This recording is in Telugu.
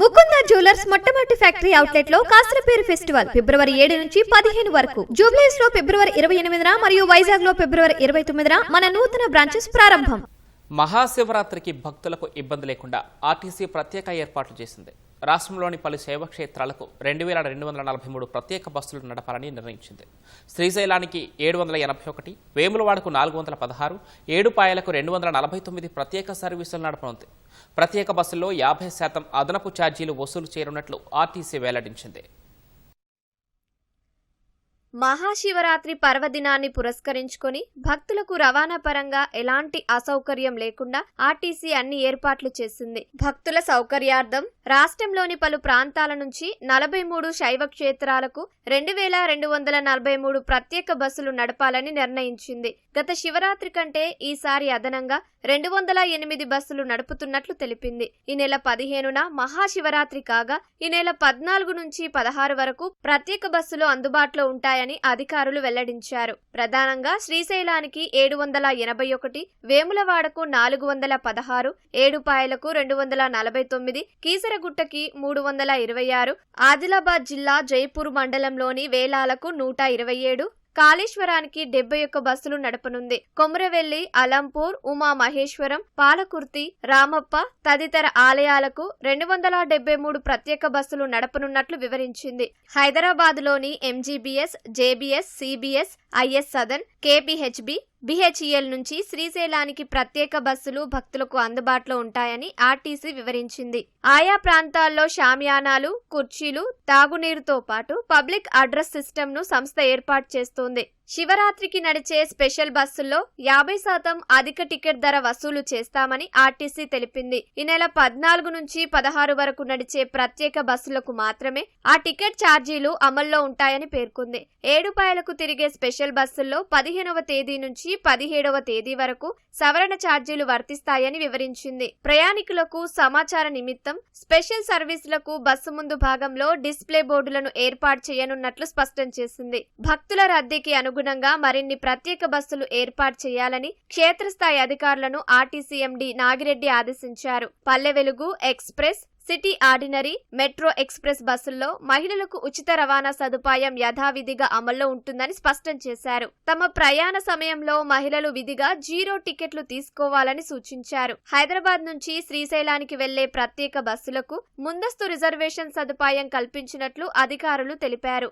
ముకుంద జ్యువెలర్స్ మొట్టమొదటి ఫ్యాక్టరీ అవుట్లెట్ లో కాసరపేరు ఫెస్టివల్ ఫిబ్రవరి 7 నుంచి 15 వరకు, జూబ్లీస్ లో ఫిబ్రవరి 28న మరియు వైజాగ్ లో ఫిబ్రవరి 29న మన నూతన బ్రాంచెస్ ప్రారంభం. మహాశివరాత్రికి భక్తులకు ఇబ్బంది లేకుండా ఆర్టీసీ ప్రత్యేక ఏర్పాట్లు చేసింది. రాష్ట్రంలోని పలు శైవక్షేత్రాలకు 2243 ప్రత్యేక బస్సులు నడపాలని నిర్ణయించింది. శ్రీశైలానికి 781, వేములవాడకు 416, ఏడుపాయలకు 249 ప్రత్యేక సర్వీసులు నడపనుంది. ప్రత్యేక బస్సుల్లో 50% అదనపు ఛార్జీలు వసూలు చేయనున్నట్లు ఆర్టీసీ వెల్లడించింది. మహాశివరాత్రి పర్వదినాన్ని పురస్కరించుకొని భక్తులకు రవాణా పరంగా ఎలాంటి అసౌకర్యం లేకుండా ఆర్టీసీ అన్ని ఏర్పాట్లు చేసింది. భక్తుల సౌకర్యార్థం రాష్ట్రంలోని పలు ప్రాంతాల నుంచి 43 శైవ క్షేత్రాలకు 2243 ప్రత్యేక బస్సులు నడపాలని నిర్ణయించింది. గత శివరాత్రి కంటే ఈసారి అదనంగా 208 బస్సులు నడుపుతున్నట్లు తెలిపింది. ఈ నెల 15న మహాశివరాత్రి కాగా ఈ నెల 14 నుంచి 16 వరకు ప్రత్యేక బస్సులు అందుబాటులో ఉంటాయని అధికారులు వెల్లడించారు. ప్రధానంగా శ్రీశైలానికి 781, వేములవాడకు 416, ఏడుపాయలకు 249, కీసరగుట్టకి 326, ఆదిలాబాద్ జిల్లా జైపూర్ మండలంలోని వేలాలకు 127, కాళేశ్వరానికి 71 బస్సులు నడపనుంది. కొమురవెల్లి, అలంపూర్, ఉమా మహేశ్వరం, పాలకుర్తి, రామప్ప తదితర ఆలయాలకు 273 ప్రత్యేక బస్సులు నడపనున్నట్లు వివరించింది. హైదరాబాద్ లోని MGBS, JBS, CBS, IS Sadan, KPHB, BHEL నుంచి శ్రీశైలానికి ప్రత్యేక బస్సులు భక్తులకు అందుబాటులో ఉంటాయని ఆర్టీసీ వివరించింది. ఆయా ప్రాంతాల్లో షామియానాలు, కుర్చీలు, తాగునీరుతో పాటు పబ్లిక్ అడ్రస్ సిస్టమ్ ను సంస్థ ఏర్పాటు చేస్తోంది. శివరాత్రికి నడిచే స్పెషల్ బస్సుల్లో 50% అధిక టికెట్ ధర వసూలు చేస్తామని ఆర్టీసీ తెలిపింది. ఈ నెల 14 నుంచి 16 వరకు నడిచే ప్రత్యేక బస్సులకు మాత్రమే ఆ టికెట్ ఛార్జీలు అమల్లో ఉంటాయని పేర్కొంది. ఏడుపాయలకు తిరిగే స్పెషల్ బస్సుల్లో 15వ తేదీ నుంచి 17వ తేదీ వరకు సవరణ ఛార్జీలు వర్తిస్తాయని వివరించింది. ప్రయాణికులకు సమాచార నిమిత్తం స్పెషల్ సర్వీసులకు బస్సు ముందు భాగంలో డిస్ప్లే బోర్డులను ఏర్పాటు చేయనున్నట్లు స్పష్టం చేసింది. భక్తుల రద్దీకి అనుగుణంగా మరిన్ని ప్రత్యేక బస్సులు ఏర్పాటు చేయాలని క్షేత్రస్థాయి అధికారులను ఆర్టీసీ ఎండీ నాగిరెడ్డి ఆదేశించారు. Palle Velugu express, city ordinary, metro express బస్సుల్లో మహిళలకు ఉచిత రవాణా సదుపాయం యథావిధిగా అమల్లో ఉంటుందని స్పష్టం చేశారు. తమ ప్రయాణ సమయంలో మహిళలు విధిగా 0 టికెట్లు తీసుకోవాలని సూచించారు. హైదరాబాద్ నుంచి శ్రీశైలానికి వెళ్లే ప్రత్యేక బస్సులకు ముందస్తు రిజర్వేషన్ సదుపాయం కల్పించినట్లు అధికారులు తెలిపారు.